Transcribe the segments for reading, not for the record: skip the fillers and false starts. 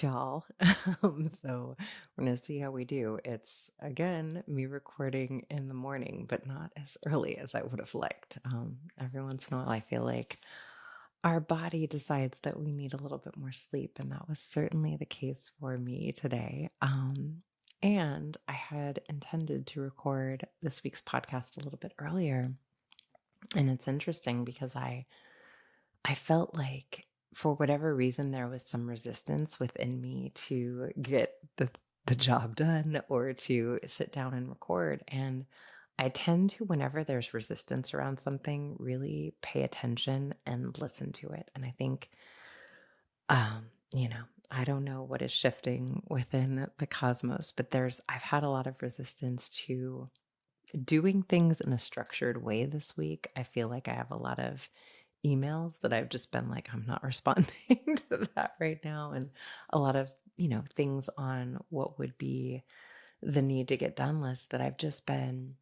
Y'all. So we're gonna see how we do. It's again me recording in the morning, but not as early as I would have liked. Every once in a while, I feel like our body decides that we need a little bit more sleep, and that was certainly the case for me today. And I had intended to record this week's podcast a little bit earlier, and it's interesting because I felt like for whatever reason there was some resistance within me to get the job done or to sit down and record. And I tend to, whenever there's resistance around something, really pay attention and listen to it. And I think I don't know what is shifting within the cosmos, but I've had a lot of resistance to doing things in a structured way this week. I feel like I have a lot of emails that I've just been like, I'm not responding to that right now. And a lot of, things on what would be the need to get done list that I've just been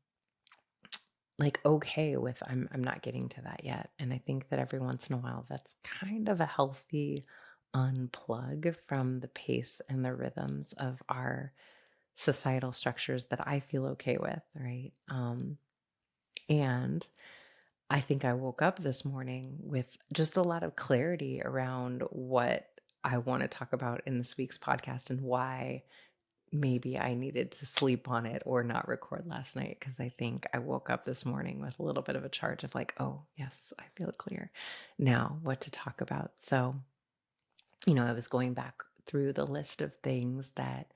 like okay with. I'm not getting to that yet. And I think that every once in a while that's kind of a healthy unplug from the pace and the rhythms of our societal structures that I feel okay with, right? And I think I woke up this morning with just a lot of clarity around what I want to talk about in this week's podcast and why maybe I needed to sleep on it or not record last night. Because I think I woke up this morning with a little bit of a charge of like, oh, yes, I feel clear now what to talk about. So, I was going back through the list of things that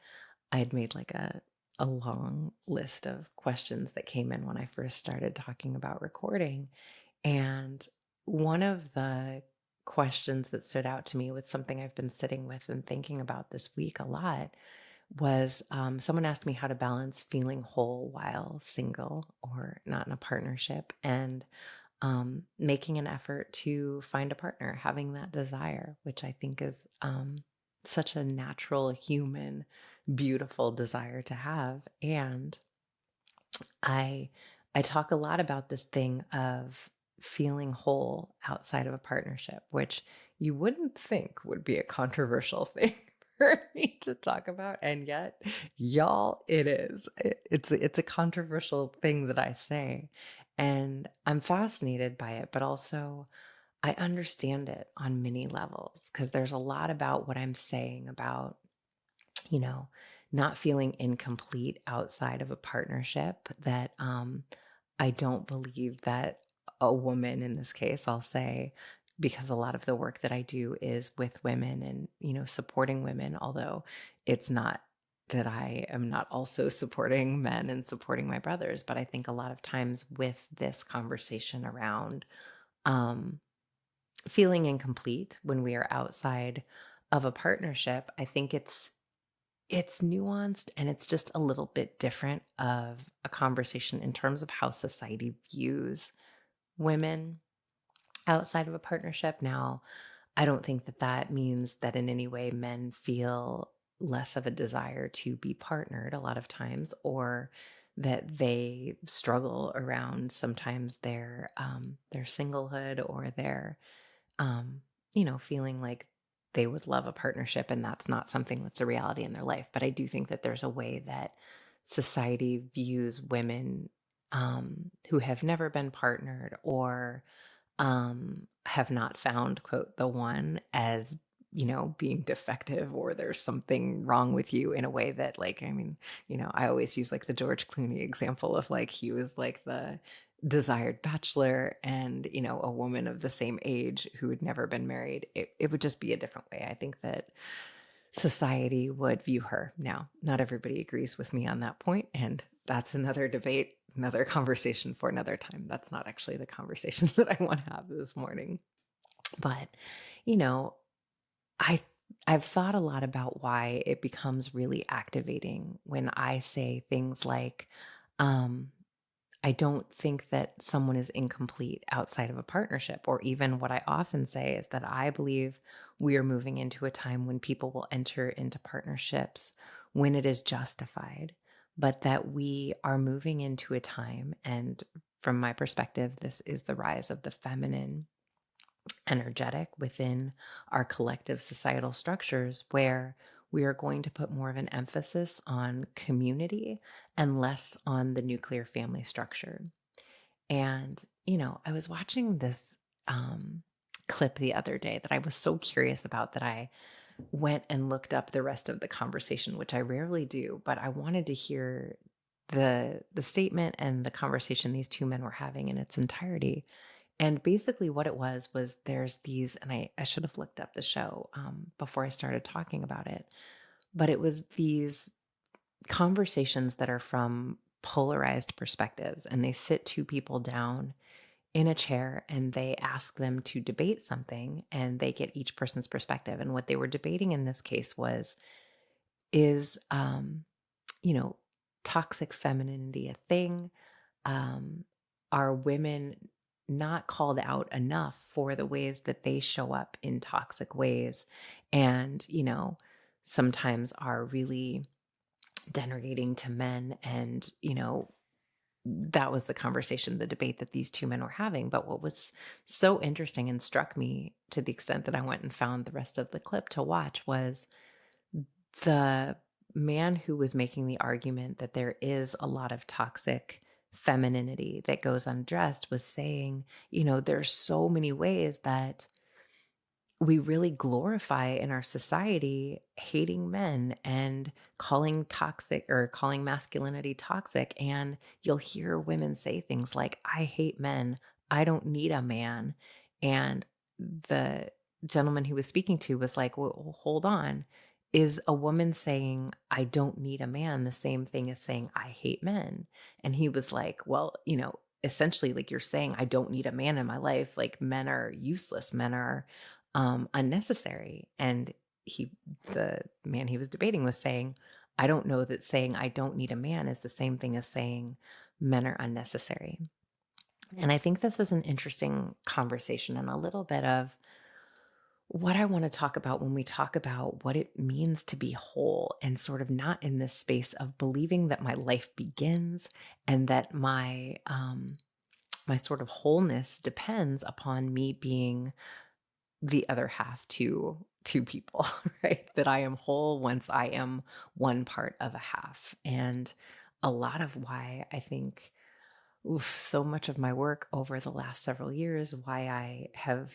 I had made like a long list of questions that came in when I first started talking about recording. And one of the questions that stood out to me with something I've been sitting with and thinking about this week a lot was someone asked me how to balance feeling whole while single or not in a partnership and making an effort to find a partner, having that desire, which I think is such a natural, human, beautiful desire to have. And I I talk a lot about this thing of feeling whole outside of a partnership, which you wouldn't think would be a controversial thing for me to talk about, and yet, y'all, it is. It's a controversial thing that I say, and I'm fascinated by it, but also I understand it on many levels because there's a lot about what I'm saying about you know, not feeling incomplete outside of a partnership that I don't believe that a woman in this case, I'll say, because a lot of the work that I do is with women and, supporting women, although it's not that I am not also supporting men and supporting my brothers, but I think a lot of times with this conversation around um, feeling incomplete when we are outside of a partnership, I think it's nuanced and it's just a little bit different of a conversation in terms of how society views women outside of a partnership. Now, I don't think that that means that in any way men feel less of a desire to be partnered a lot of times or that they struggle around sometimes their singlehood or their um, feeling like they would love a partnership and that's not something that's a reality in their life. But I do think that there's a way that society views women who have never been partnered or have not found, quote, the one as being defective or there's something wrong with you in a way that like I mean I always use like the George Clooney example of like he was like the desired bachelor and a woman of the same age who had never been married. It would just be a different way. I think that society would view her. Now, not everybody agrees with me on that point, and that's another debate, another conversation for another time. That's not actually the conversation that I want to have this morning. But, you know, I I've thought a lot about why it becomes really activating when I say things like um I don't think that someone is incomplete outside of a partnership. Or even what I often say is that I believe we are moving into a time when people will enter into partnerships when it is justified, but that we are moving into a time, and from my perspective, this is the rise of the feminine energetic within our collective societal structures where we are going to put more of an emphasis on community and less on the nuclear family structure. And, I was watching this clip the other day that I was so curious about that I went and looked up the rest of the conversation, which I rarely do, but I wanted to hear the statement and the conversation these two men were having in its entirety. And basically what it was there's these, and I should have looked up the show before I started talking about it, but it was these conversations that are from polarized perspectives, and they sit two people down in a chair and they ask them to debate something, and they get each person's perspective. And what they were debating in this case was, is you know toxic femininity a thing? Are women not called out enough for the ways that they show up in toxic ways, and sometimes are really denigrating to men? And that was the conversation, the debate that these two men were having. But what was so interesting and struck me, to the extent that I went and found the rest of the clip to watch, was the man who was making the argument that there is a lot of toxic femininity that goes undressed was saying, there's so many ways that we really glorify in our society hating men and calling masculinity toxic. And you'll hear women say things like, I hate men, I don't need a man. And the gentleman who was speaking to was like, well, hold on. Is a woman saying, I don't need a man, the same thing as saying, I hate men? And he was like, well, essentially, like, you're saying, I don't need a man in my life. Like, men are useless, men are unnecessary. And the man he was debating was saying, I don't know that saying I don't need a man is the same thing as saying men are unnecessary. And I think this is an interesting conversation and a little bit of what I want to talk about when we talk about what it means to be whole, and sort of not in this space of believing that my life begins and that my sort of wholeness depends upon me being the other half to two people, right? That I am whole once I am one part of a half. And a lot of why I think, so much of my work over the last several years, why I have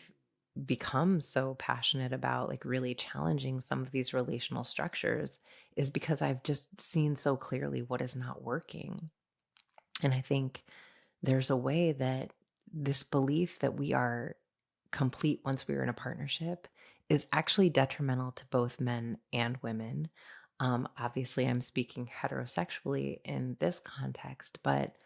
become so passionate about like really challenging some of these relational structures, is because I've just seen so clearly what is not working. And I think there's a way that this belief that we are complete once we are in a partnership is actually detrimental to both men and women. Obviously, I'm speaking heterosexually in this context, but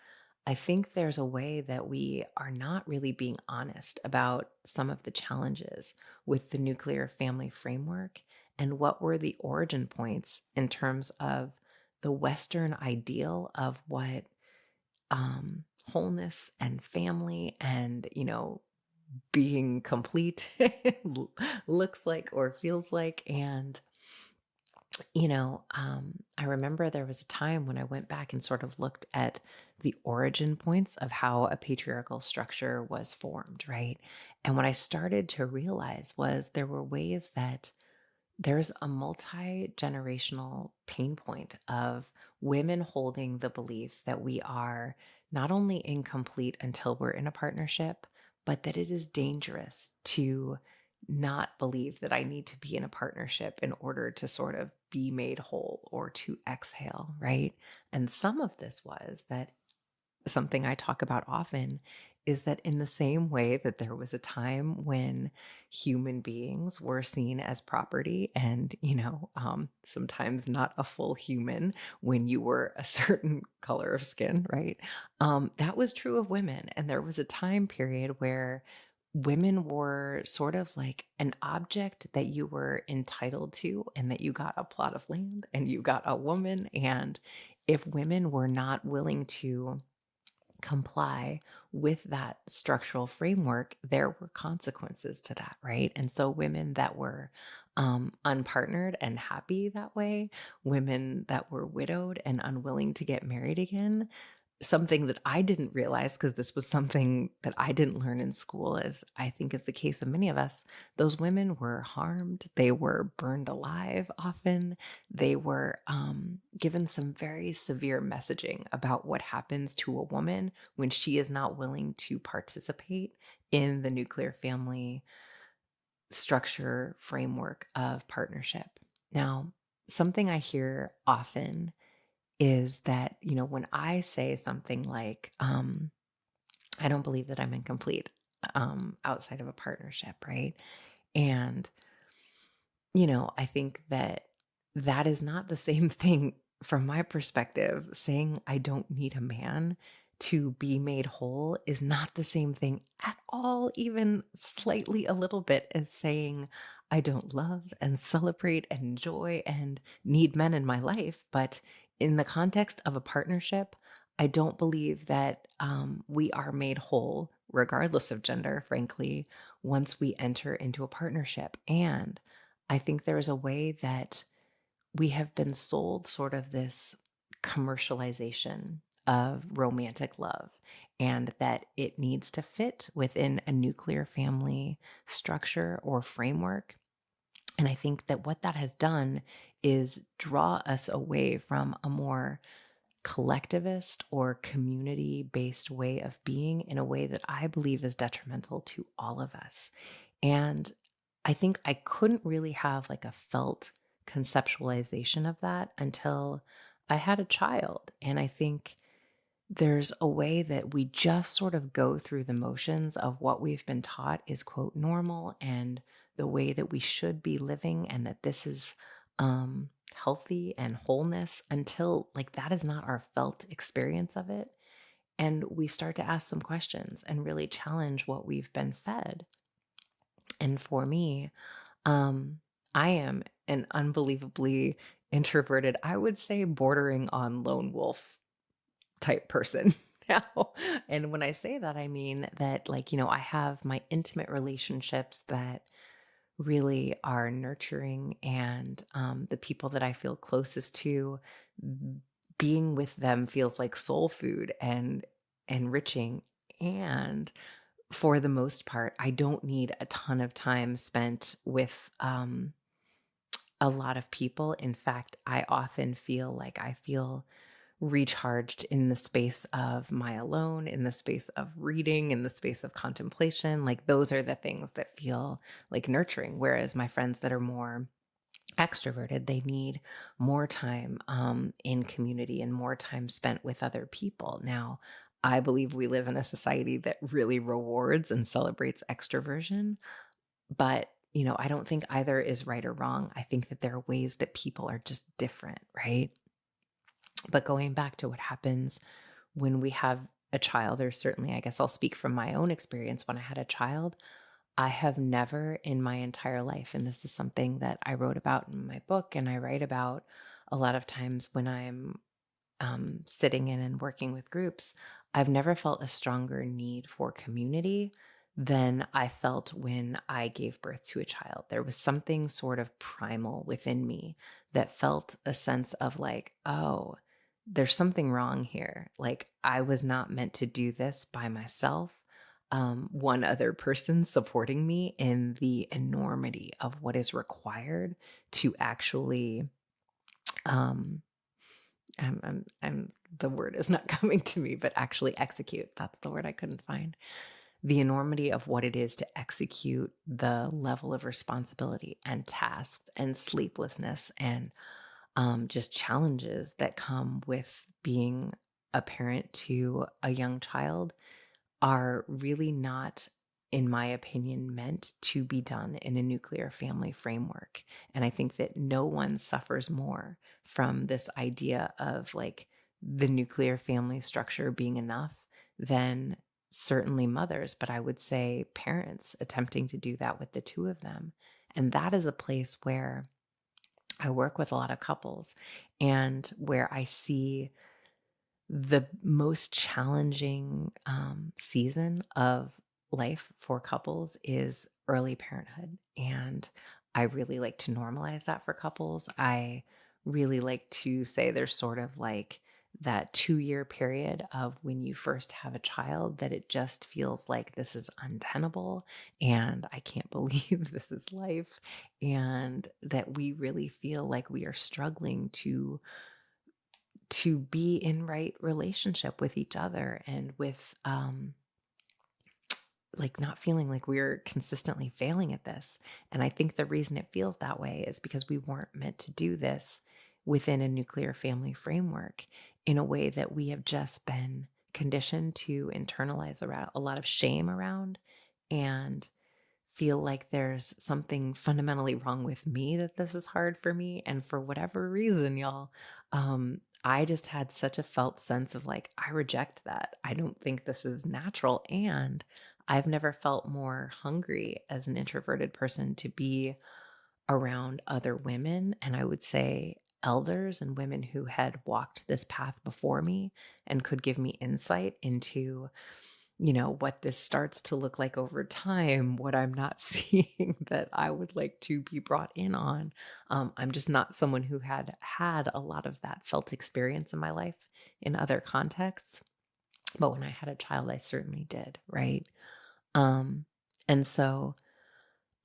I think there's a way that we are not really being honest about some of the challenges with the nuclear family framework, and what were the origin points in terms of the Western ideal of what wholeness and family and, being complete looks like or feels like. And, I remember there was a time when I went back and sort of looked at the origin points of how a patriarchal structure was formed, right? And what I started to realize was there were ways that there's a multi-generational pain point of women holding the belief that we are not only incomplete until we're in a partnership, but that it is dangerous to not believe that I need to be in a partnership in order to sort of be made whole or to exhale, right? And some of this was that, something I talk about often is that in the same way that there was a time when human beings were seen as property and, sometimes not a full human when you were a certain color of skin, right? That was true of women. And there was a time period where women were sort of like an object that you were entitled to, and that you got a plot of land and you got a woman. And if women were not willing to comply with that structural framework, there were consequences to that, right? And so women that were unpartnered and happy that way, women that were widowed and unwilling to get married again, something that I didn't realize, because this was something that I didn't learn in school, as I think is the case of many of us, those women were harmed. They were burned alive often. They were given some very severe messaging about what happens to a woman when she is not willing to participate in the nuclear family structure framework of partnership. Now, something I hear often is that, when I say something like, I don't believe that I'm incomplete outside of a partnership, right? And, I think that that is not the same thing from my perspective. Saying I don't need a man to be made whole is not the same thing at all, even slightly a little bit, as saying I don't love and celebrate and enjoy and need men in my life. But in the context of a partnership, I don't believe that we are made whole, regardless of gender, frankly, once we enter into a partnership. And I think there is a way that we have been sold sort of this commercialization of romantic love, and that it needs to fit within a nuclear family structure or framework. And I think that what that has done is draw us away from a more collectivist or community based way of being, in a way that I believe is detrimental to all of us. And I think I couldn't really have like a felt conceptualization of that until I had a child. And I think there's a way that we just sort of go through the motions of what we've been taught is, quote, normal, and the way that we should be living, and that this is healthy and wholeness, until like that is not our felt experience of it. And we start to ask some questions and really challenge what we've been fed. And for me, um, I am an unbelievably introverted, I would say bordering on lone wolf type person now. And when I say that, I mean that, like, I have my intimate relationships that really are nurturing, and the people that I feel closest to, being with them feels like soul food and enriching. And for the most part, I don't need a ton of time spent with a lot of people. In fact, I often feel like I feel recharged in the space of my alone, in the space of reading, in the space of contemplation. Like those are the things that feel like nurturing. Whereas my friends that are more extroverted, they need more time in community and more time spent with other people. Now, I believe we live in a society that really rewards and celebrates extroversion, but I don't think either is right or wrong. I think that there are ways that people are just different, right? But going back to what happens when we have a child, or certainly, I guess I'll speak from my own experience when I had a child, I have never in my entire life, and this is something that I wrote about in my book and I write about a lot of times when I'm sitting in and working with groups, I've never felt a stronger need for community than I felt when I gave birth to a child. There was something sort of primal within me that felt a sense of like, oh, there's something wrong here. Like, I was not meant to do this by myself. One other person supporting me in the enormity of what is required to actually um, the word is not coming to me, but actually execute. That's the word I couldn't find. The enormity of what it is to execute the level of responsibility and tasks and sleeplessness and just challenges that come with being a parent to a young child are really not, in my opinion, meant to be done in a nuclear family framework. And I think that no one suffers more from this idea of like the nuclear family structure being enough than certainly mothers, but I would say parents attempting to do that with the two of them. And that is a place where I work with a lot of couples, and where I see the most challenging season of life for couples is early parenthood. And I really like to normalize that for couples. I really like to say there's sort of like that 2-year period of when you first have a child that it just feels like this is untenable and I can't believe this is life, and that we really feel like we are struggling to be in right relationship with each other and with like not feeling like we're consistently failing at this. And I think the reason it feels that way is because we weren't meant to do this within a nuclear family framework, in a way that we have just been conditioned to internalize around a lot of shame around, and feel like there's something fundamentally wrong with me that this is hard for me. And for whatever reason, y'all, I just had such a felt sense of like, I reject that. I don't think this is natural. And I've never felt more hungry as an introverted person to be around other women. And I would say elders and women who had walked this path before me and could give me insight into, what this starts to look like over time, what I'm not seeing that I would like to be brought in on. I'm just not someone who had a lot of that felt experience in my life in other contexts. But when I had a child, I certainly did, right? Um, and so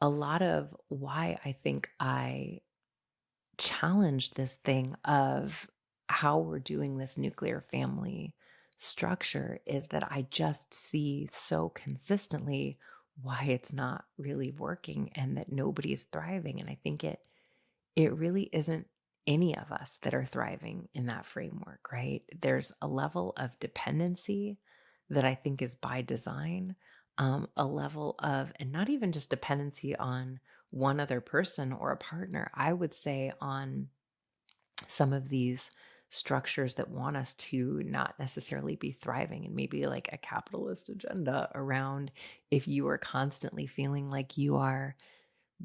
a lot of why I think I challenge this thing of how we're doing this nuclear family structure is that I just see so consistently why it's not really working and that nobody is thriving. And I think it really isn't any of us that are thriving in that framework, right? There's a level of dependency that I think is by design, a level of, and not even just dependency on one other person or a partner, I would say on some of these structures that want us to not necessarily be thriving, and maybe like a capitalist agenda around if you are constantly feeling like you are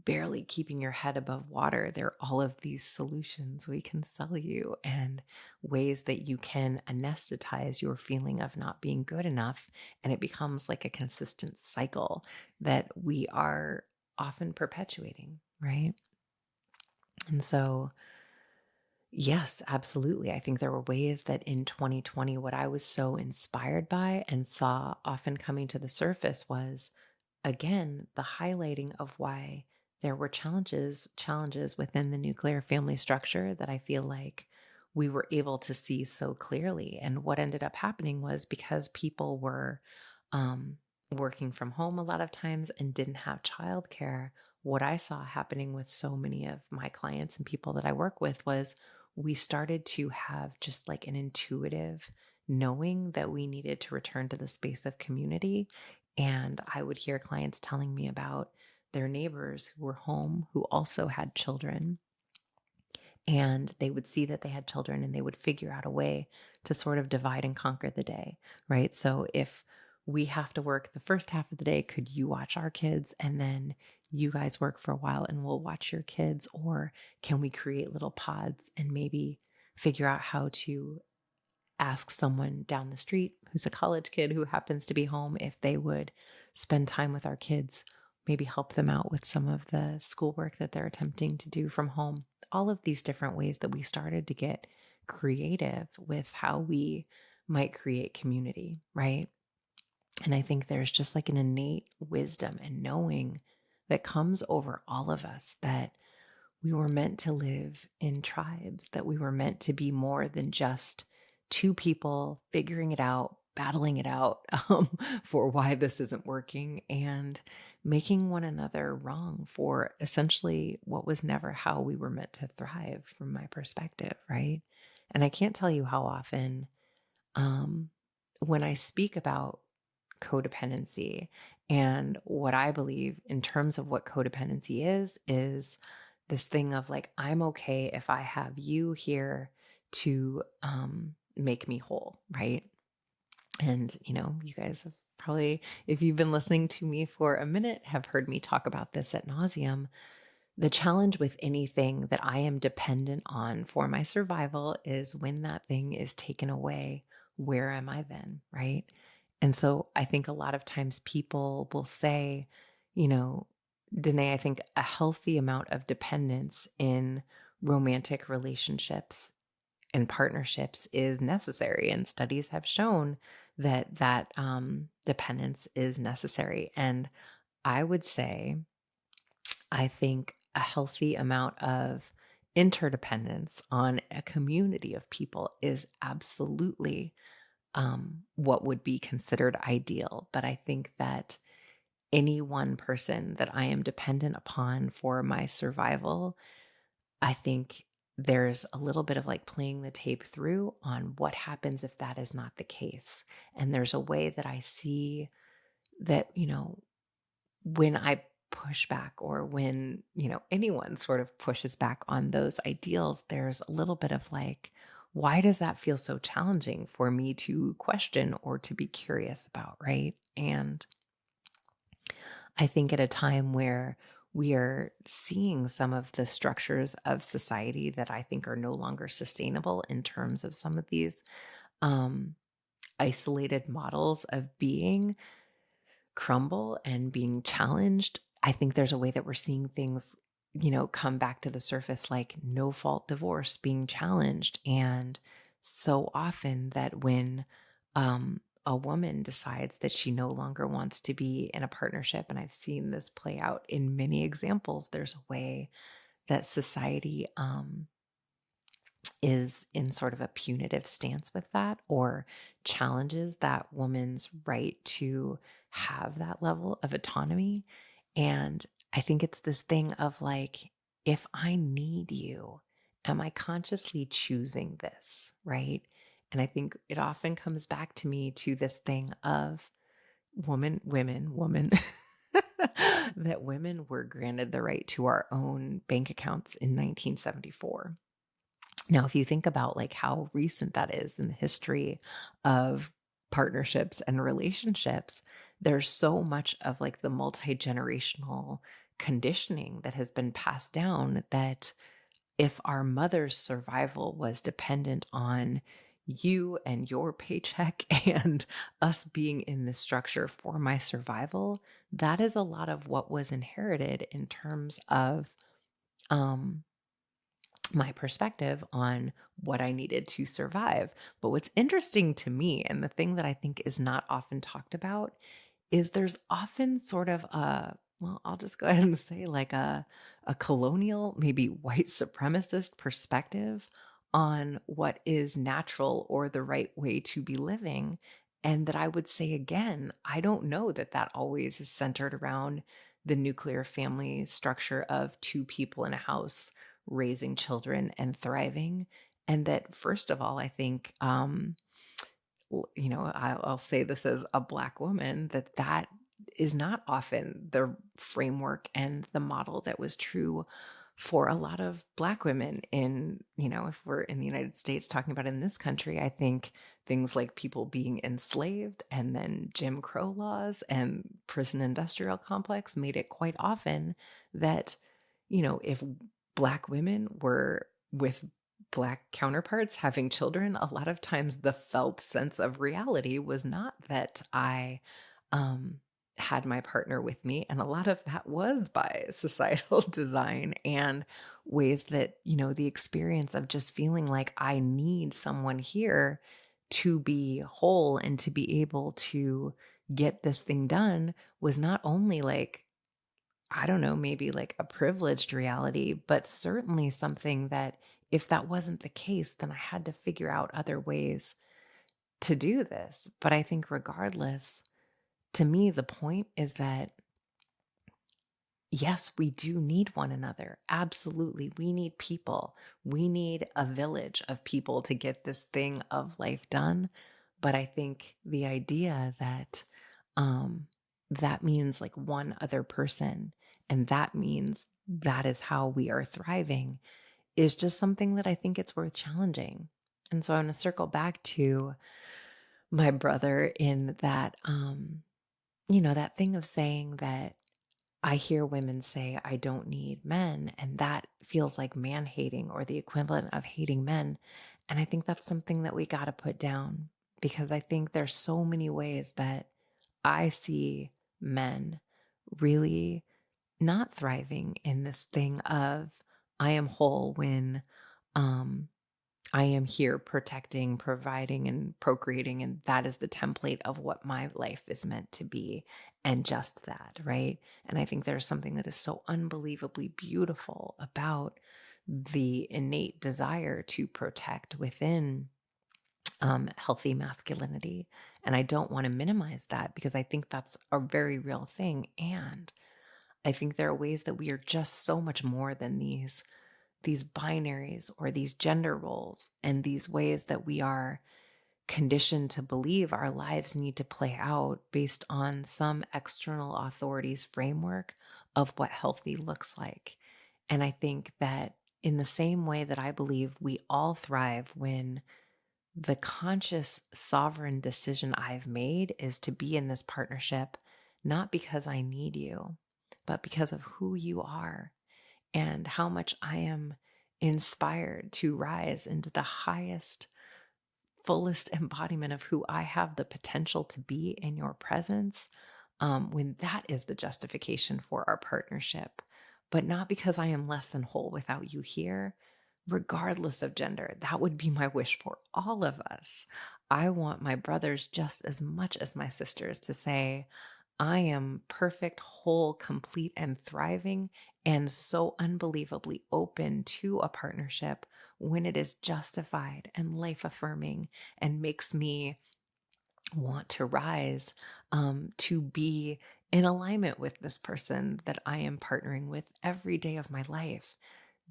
barely keeping your head above water, there are all of these solutions we can sell you and ways that you can anesthetize your feeling of not being good enough. And it becomes like a consistent cycle that we are often perpetuating, right? And so, yes, absolutely. I think there were ways that in 2020, what I was so inspired by and saw often coming to the surface was, again, the highlighting of why there were challenges within the nuclear family structure that I feel like we were able to see so clearly. And what ended up happening was because people were um, working from home a lot of times and didn't have childcare, what I saw happening with so many of my clients and people that I work with was we started to have just like an intuitive knowing that we needed to return to the space of community. And I would hear clients telling me about their neighbors who were home who also had children, and they would see that they had children and they would figure out a way to sort of divide and conquer the day, right? So if we have to work the first half of the day, could you watch our kids and then you guys work for a while and we'll watch your kids? Or can we create little pods and maybe figure out how to ask someone down the street who's a college kid who happens to be home if they would spend time with our kids, maybe help them out with some of the schoolwork that they're attempting to do from home. All of these different ways that we started to get creative with how we might create community, right? And I think there's just like an innate wisdom and knowing that comes over all of us that we were meant to live in tribes, that we were meant to be more than just two people figuring it out, battling it out for why this isn't working, and making one another wrong for essentially what was never how we were meant to thrive, from my perspective, right? And I can't tell you how often, um, when I speak about codependency and what I believe in terms of what codependency is this thing of like, I'm okay if I have you here to make me whole, right? And, you guys have probably, if you've been listening to me for a minute, have heard me talk about this at nauseum. The challenge with anything that I am dependent on for my survival is when that thing is taken away, where am I then? Right. And so I think a lot of times people will say, you know, Danae, I think a healthy amount of dependence in romantic relationships in partnerships is necessary. And studies have shown that dependence is necessary. And I would say, I think a healthy amount of interdependence on a community of people is absolutely what would be considered ideal. But I think that any one person that I am dependent upon for my survival, I think there's a little bit of like playing the tape through on what happens if that is not the case. And there's a way that I see that, when I push back or when, anyone sort of pushes back on those ideals, there's a little bit of like, why does that feel so challenging for me to question or to be curious about? Right. And I think at a time where we are seeing some of the structures of society that I think are no longer sustainable in terms of some of these um, isolated models of being crumble and being challenged, I think there's a way that we're seeing things, come back to the surface, like no fault divorce being challenged. And so often that when a woman decides that she no longer wants to be in a partnership, and I've seen this play out in many examples, there's a way that society is in sort of a punitive stance with that or challenges that woman's right to have that level of autonomy. And I think it's this thing of like, if I need you, am I consciously choosing this? Right. And I think it often comes back to me to this thing of woman, that women were granted the right to our own bank accounts in 1974. Now, if you think about like how recent that is in the history of partnerships and relationships, there's so much of like the multi-generational conditioning that has been passed down that if our mother's survival was dependent on you and your paycheck and us being in this structure for my survival, that is a lot of what was inherited in terms of um my perspective on what I needed to survive. But what's interesting to me, and the thing that I think is not often talked about, is there's often sort of I'll just go ahead and say like a colonial, maybe white supremacist perspective on what is natural or the right way to be living. And that I would say again, I don't know that that always is centered around the nuclear family structure of two people in a house raising children and thriving. And that, first of all, I think, I'll say this as a Black woman, that is not often the framework and the model that was true for a lot of Black women in, if we're in the United States talking about in this country, I think things like people being enslaved and then Jim Crow laws and prison industrial complex made it quite often that, if Black women were with Black counterparts having children, a lot of times the felt sense of reality was not that I um, had my partner with me. And a lot of that was by societal design and ways that, the experience of just feeling like I need someone here to be whole and to be able to get this thing done was not only like, I don't know, maybe like a privileged reality, but certainly something that if that wasn't the case, then I had to figure out other ways to do this. But I think, regardless, to me, the point is that yes, we do need one another. Absolutely. We need people. We need a village of people to get this thing of life done. But I think the idea that um, that means like one other person, and that means that is how we are thriving, is just something that I think it's worth challenging. And so I want to circle back to my brother in that, that thing of saying that I hear women say, I don't need men, and that feels like man hating or the equivalent of hating men. And I think that's something that we got to put down because I think there's so many ways that I see men really not thriving in this thing of I am whole when um I am here protecting, providing, and procreating, and that is the template of what my life is meant to be, and just that, right? And I think there's something that is so unbelievably beautiful about the innate desire to protect within healthy masculinity. And I don't want to minimize that because I think that's a very real thing. And I think there are ways that we are just so much more than these binaries or these gender roles and these ways that we are conditioned to believe our lives need to play out based on some external authority's framework of what healthy looks like. And I think that in the same way that I believe we all thrive when the conscious sovereign decision I've made is to be in this partnership, not because I need you, but because of who you are and how much I am inspired to rise into the highest, fullest embodiment of who I have the potential to be in your presence, when that is the justification for our partnership, but not because I am less than whole without you here, regardless of gender. That would be my wish for all of us. I want my brothers just as much as my sisters to say, I am perfect, whole, complete, and thriving, and so unbelievably open to a partnership when it is justified and life affirming and makes me want to rise, to be in alignment with this person that I am partnering with every day of my life.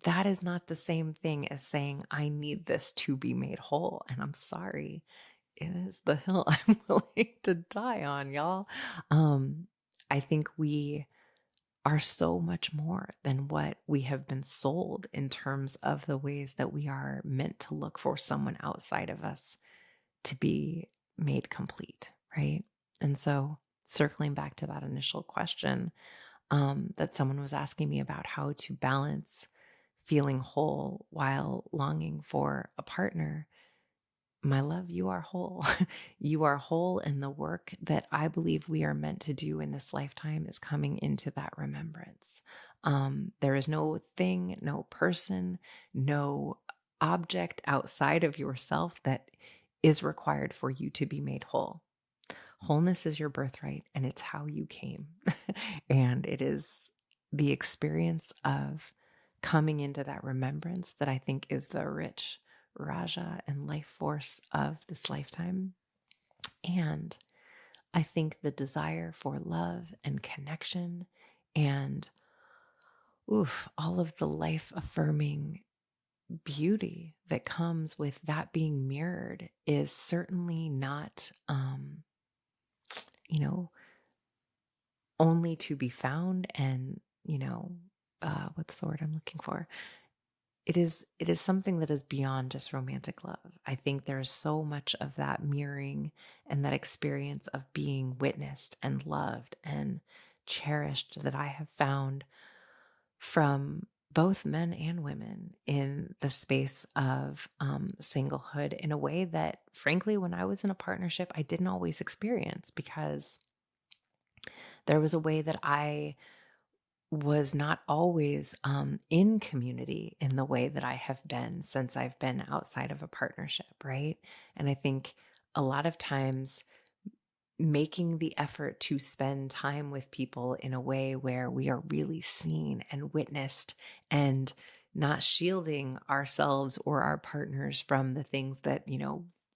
That is not the same thing as saying, I need this to be made whole. And I'm sorry, it is the hill I'm willing to die on, y'all. Um, I think we are so much more than what we have been sold in terms of the ways that we are meant to look for someone outside of us to be made complete, right? And so, circling back to that initial question, that someone was asking me about how to balance feeling whole while longing for a partner. My love, you are whole. You are whole, and the work that I believe we are meant to do in this lifetime is coming into that remembrance. There is no thing, no person, no object outside of yourself that is required for you to be made whole. Wholeness is your birthright, and it's how you came. And it is the experience of coming into that remembrance that I think is the rich Raja and life force of this lifetime. And I think the desire for love and connection and all of the life affirming beauty that comes with that being mirrored is certainly not, you know, only to be found and, what's the word I'm looking for? It is something that is beyond just romantic love. I think there's so much of that mirroring and that experience of being witnessed and loved and cherished that I have found from both men and women in the space of singlehood in a way that, frankly, when I was in a partnership, I didn't always experience because there was a way that I was not always in community in the way that I have been since I've been outside of a partnership, right? And I think a lot of times making the effort to spend time with people in a way where we are really seen and witnessed and not shielding ourselves or our partners from the things that,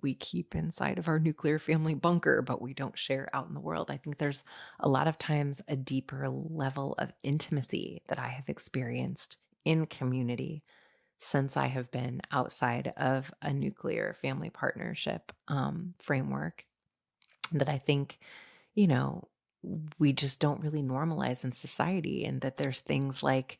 we keep inside of our nuclear family bunker, but we don't share out in the world. I think there's a lot of times a deeper level of intimacy that I have experienced in community since I have been outside of a nuclear family partnership framework that I think, you know, we just don't really normalize in society. And that there's things like,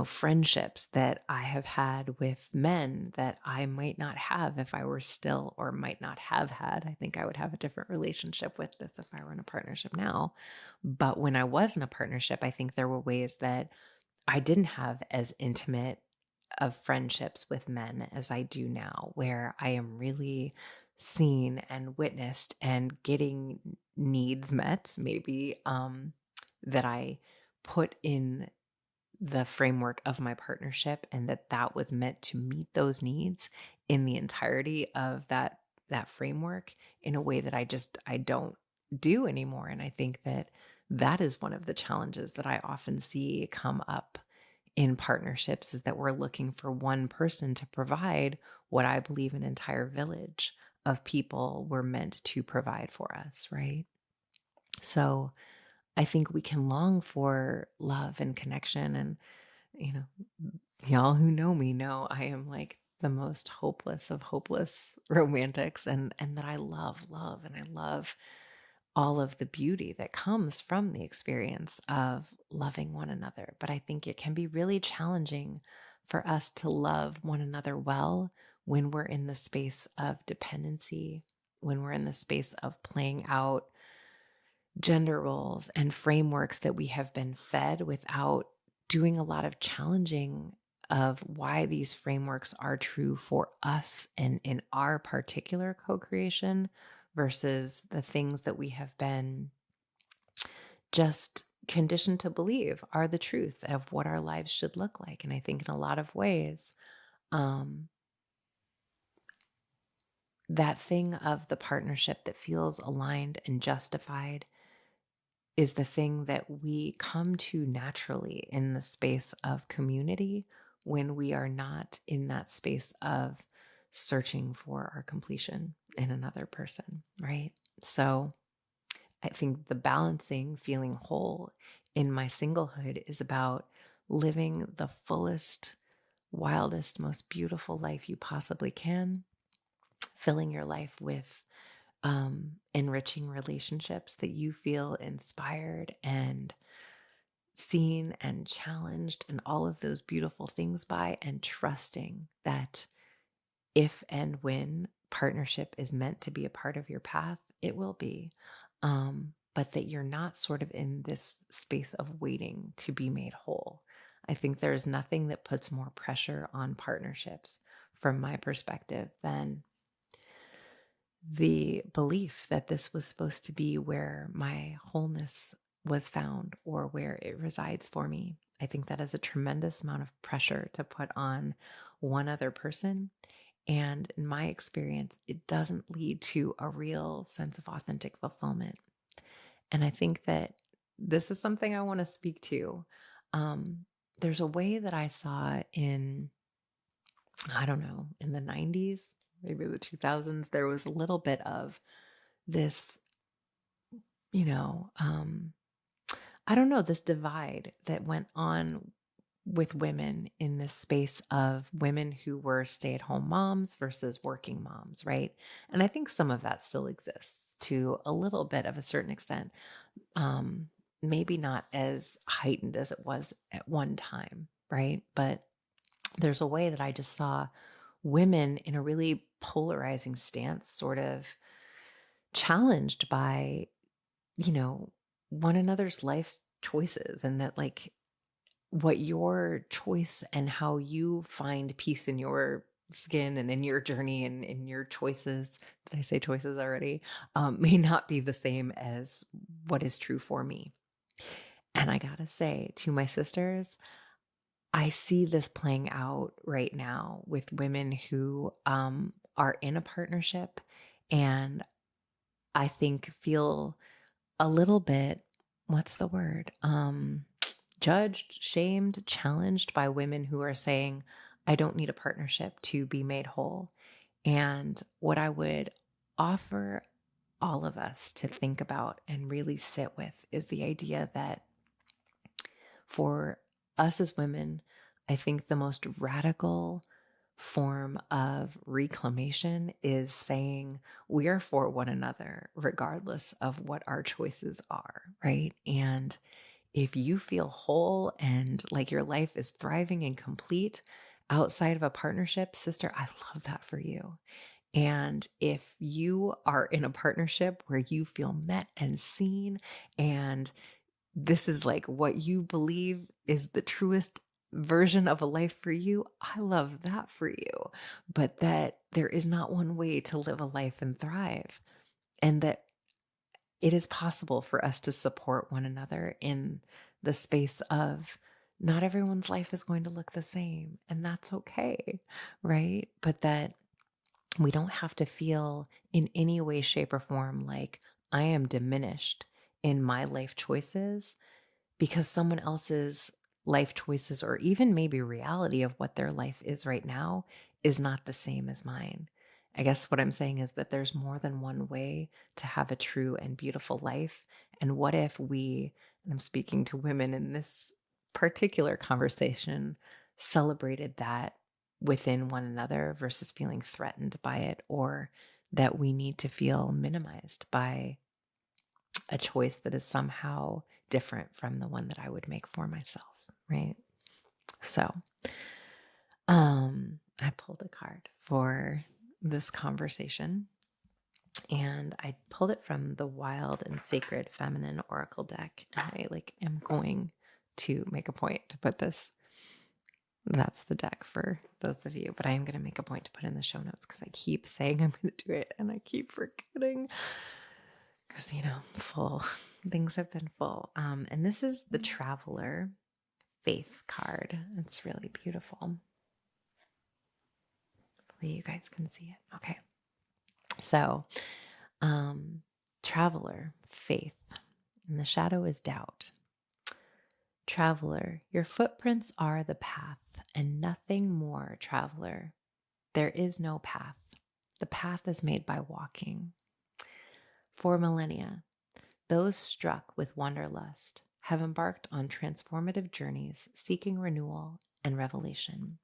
friendships that I have had with men that I might not have if I were still, or might not have had. I think I would have a different relationship with this if I were in a partnership now. But when I was in a partnership, I think there were ways that I didn't have as intimate of friendships with men as I do now, where I am really seen and witnessed and getting needs met, maybe, that I put in the framework of my partnership, and that was meant to meet those needs in the entirety of that framework in a way that I don't do anymore. And I think that that is one of the challenges that I often see come up in partnerships, is that we're looking for one person to provide what I believe an entire village of people were meant to provide for us, right? So I think we can long for love and connection. And, you know, y'all who know me know I am like the most hopeless of hopeless romantics, and that I love love, and I love all of the beauty that comes from the experience of loving one another. But I think it can be really challenging for us to love one another well when we're in the space of dependency, when we're in the space of playing out gender roles and frameworks that we have been fed without doing a lot of challenging of why these frameworks are true for us and in our particular co-creation versus the things that we have been just conditioned to believe are the truth of what our lives should look like. And I think in a lot of ways, um, that thing of the partnership that feels aligned and justified is the thing that we come to naturally in the space of community when we are not in that space of searching for our completion in another person, right? So I think the balancing, feeling whole in my singlehood is about living the fullest, wildest, most beautiful life you possibly can, filling your life with enriching relationships that you feel inspired and seen and challenged and all of those beautiful things by, and trusting that if and when partnership is meant to be a part of your path, it will be. But that you're not sort of in this space of waiting to be made whole. I think there's nothing that puts more pressure on partnerships from my perspective than the belief that this was supposed to be where my wholeness was found or where it resides for me. I think that is a tremendous amount of pressure to put on one other person. And in my experience, it doesn't lead to a real sense of authentic fulfillment. And I think that this is something I want to speak to. Um, there's a way that I saw in, I don't know, in the 90s, maybe the 2000s, there was a little bit of this, you know, I don't know, this divide that went on with women in this space of women who were stay-at-home moms versus working moms, right? And I think some of that still exists to a little bit of a certain extent. Um, Maybe not as heightened as it was at one time, right? But there's a way that I just saw women in a really polarizing stance, sort of challenged by, you know, one another's life choices, and that like what your choice and how you find peace in your skin and in your journey and in your choices, did I say choices already? May not be the same as what is true for me. And I gotta say to my sisters, I see this playing out right now with women who are in a partnership, and I think feel a little bit, what's the word? Judged, shamed, challenged by women who are saying, I don't need a partnership to be made whole. And what I would offer all of us to think about and really sit with is the idea that for us as women, I think the most radical form of reclamation is saying we are for one another, regardless of what our choices are, right? And if you feel whole and like your life is thriving and complete outside of a partnership, sister, I love that for you. And if you are in a partnership where you feel met and seen, and this is like what you believe is the truest version of a life for you, I love that for you. But that there is not one way to live a life and thrive, and that it is possible for us to support one another in the space of not everyone's life is going to look the same, and that's okay, right? But that we don't have to feel in any way, shape, or form like I am diminished in my life choices because someone else's life choices, or even maybe reality of what their life is right now, is not the same as mine. I guess what I'm saying is that there's more than one way to have a true and beautiful life. And what if we, and I'm speaking to women in this particular conversation, celebrated that within one another versus feeling threatened by it, or that we need to feel minimized by a choice that is somehow different from the one that I would make for myself, right? So, I pulled a card for this conversation, and I pulled it from the Wild and Sacred Feminine Oracle deck, and I am going to make a point to put this. That's the deck for those of you, but I am going to make a point to put in the show notes because I keep saying I'm going to do it and I keep forgetting because, full things have been full. And this is the Traveler Faith card. It's really beautiful. Hopefully you guys can see it. Okay. So, Traveler Faith, and the shadow is doubt. Traveler, your footprints are the path and nothing more, traveler. There is no path. The path is made by walking. For millennia, those struck with wanderlust have embarked on transformative journeys seeking renewal and revelation.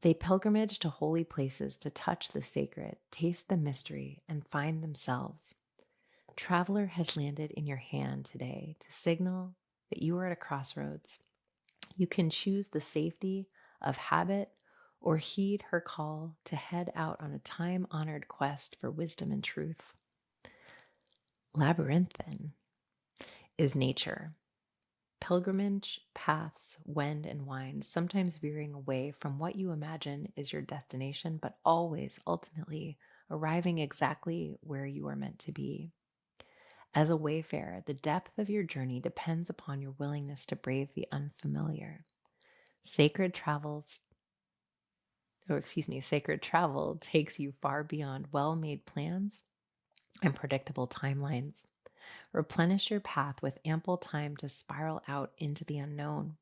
They pilgrimage to holy places to touch the sacred, taste the mystery, and find themselves. Traveler has landed in your hand today to signal that you are at a crossroads. You can choose the safety of habit or heed her call to head out on a time-honored quest for wisdom and truth. Labyrinthine is nature. Pilgrimage paths wend and wind, sometimes veering away from what you imagine is your destination, but always ultimately arriving exactly where you are meant to be. As a wayfarer, the depth of your journey depends upon your willingness to brave the unfamiliar. Sacred travel takes you far beyond well-made plans and predictable timelines. Replenish your path with ample time to spiral out into the unknown.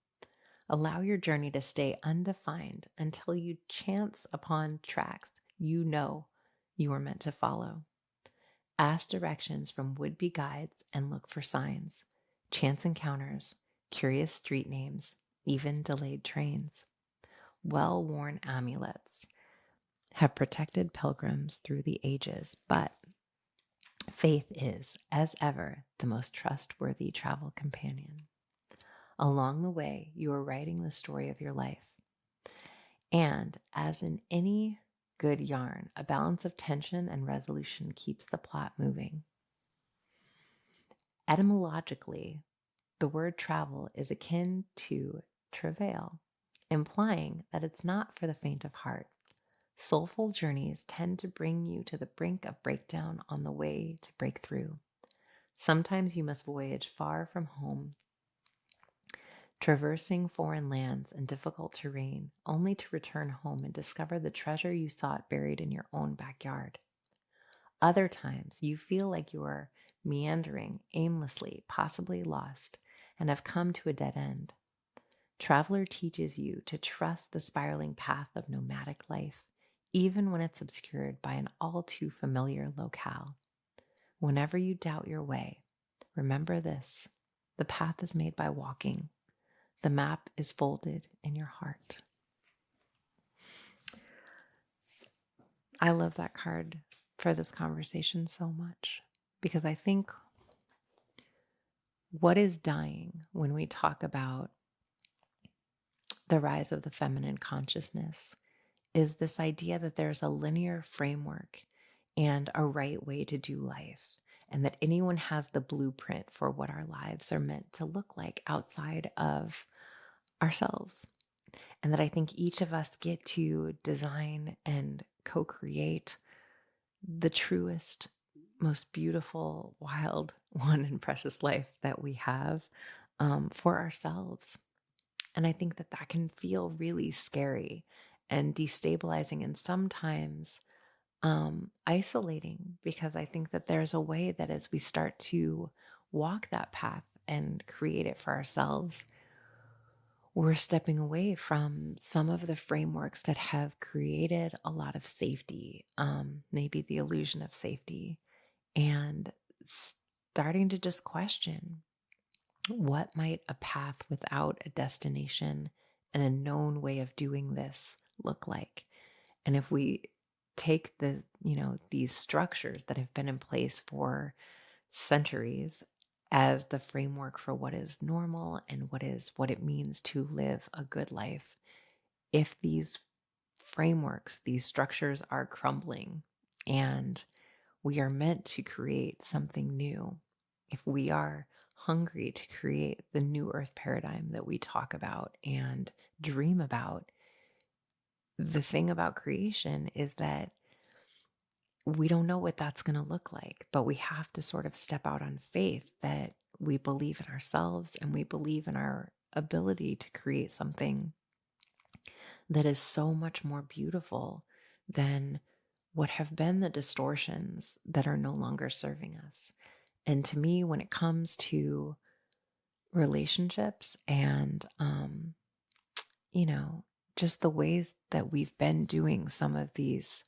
Allow your journey to stay undefined until you chance upon tracks you know you are meant to follow. Ask directions from would-be guides and look for signs, chance encounters, curious street names, even delayed trains. Well-worn amulets have protected pilgrims through the ages, but faith is, as ever, the most trustworthy travel companion. Along the way, you are writing the story of your life. And as in any good yarn, a balance of tension and resolution keeps the plot moving. Etymologically, the word travel is akin to travail, implying that it's not for the faint of heart. Soulful journeys tend to bring you to the brink of breakdown on the way to break through. Sometimes you must voyage far from home, traversing foreign lands and difficult terrain, only to return home and discover the treasure you sought buried in your own backyard. Other times, you feel like you are meandering aimlessly, possibly lost, and have come to a dead end. Traveler teaches you to trust the spiraling path of nomadic life, even when it's obscured by an all too familiar locale. Whenever you doubt your way, remember this: the path is made by walking. The map is folded in your heart. I love that card for this conversation so much because I think what is dying when we talk about the rise of the feminine consciousness is this idea that there's a linear framework and a right way to do life, and that anyone has the blueprint for what our lives are meant to look like outside of ourselves. And that I think each of us get to design and co-create the truest, most beautiful, wild, one and precious life that we have for ourselves. And I think that that can feel really scary and destabilizing and sometimes isolating, because I think that there's a way that as we start to walk that path and create it for ourselves, we're stepping away from some of the frameworks that have created a lot of safety, maybe the illusion of safety, and starting to just question, what might a path without a destination and a known way of doing this look like? And if we take these structures that have been in place for centuries as the framework for what is normal and what it means to live a good life, if these frameworks, these structures are crumbling and we are meant to create something new, if we are hungry to create the new earth paradigm that we talk about and dream about, the thing about creation is that we don't know what that's going to look like, but we have to sort of step out on faith that we believe in ourselves and we believe in our ability to create something that is so much more beautiful than what have been the distortions that are no longer serving us. And to me, when it comes to relationships and, you know, just the ways that we've been doing some of these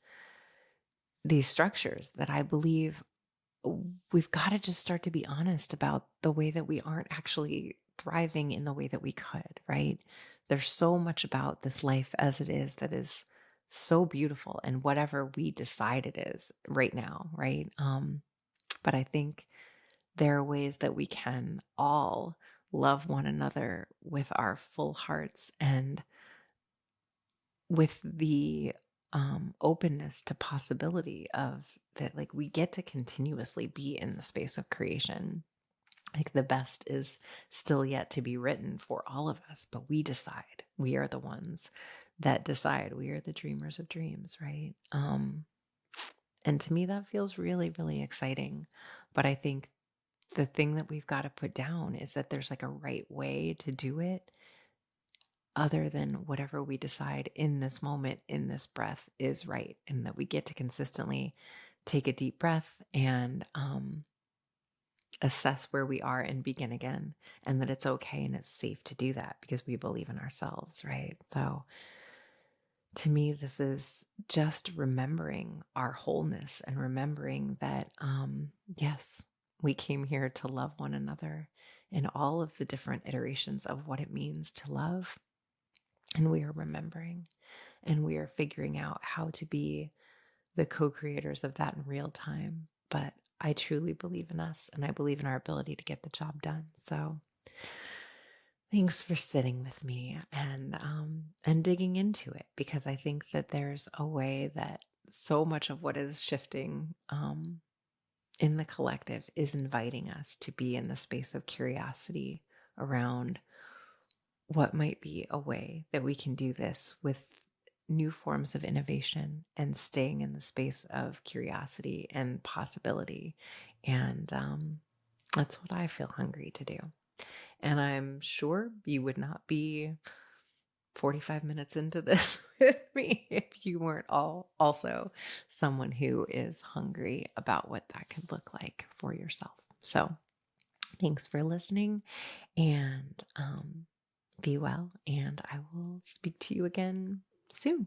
structures, that I believe we've got to just start to be honest about the way that we aren't actually thriving in the way that we could, right? There's so much about this life as it is that is so beautiful, and whatever we decide it is right now, right? But I think there are ways that we can all love one another with our full hearts and with the openness to possibility of that, like, we get to continuously be in the space of creation. Like, the best is still yet to be written for all of us, but we decide. We are the ones that decide. We are the dreamers of dreams, right? And to me, that feels really, really exciting. But I think the thing that we've got to put down is that there's like a right way to do it, other than whatever we decide in this moment, in this breath is right. And that we get to consistently take a deep breath and assess where we are and begin again. And that it's okay and it's safe to do that because we believe in ourselves, right? So to me, this is just remembering our wholeness and remembering that, yes, we came here to love one another in all of the different iterations of what it means to love. And we are remembering and we are figuring out how to be the co-creators of that in real time. But I truly believe in us and I believe in our ability to get the job done. So thanks for sitting with me and digging into it, because I think that there's a way that so much of what is shifting in the collective is inviting us to be in the space of curiosity around what might be a way that we can do this with new forms of innovation and staying in the space of curiosity and possibility. And that's what I feel hungry to do. And I'm sure you would not be 45 minutes into this with me if you weren't also someone who is hungry about what that could look like for yourself. So thanks for listening, and be well, and I will speak to you again soon.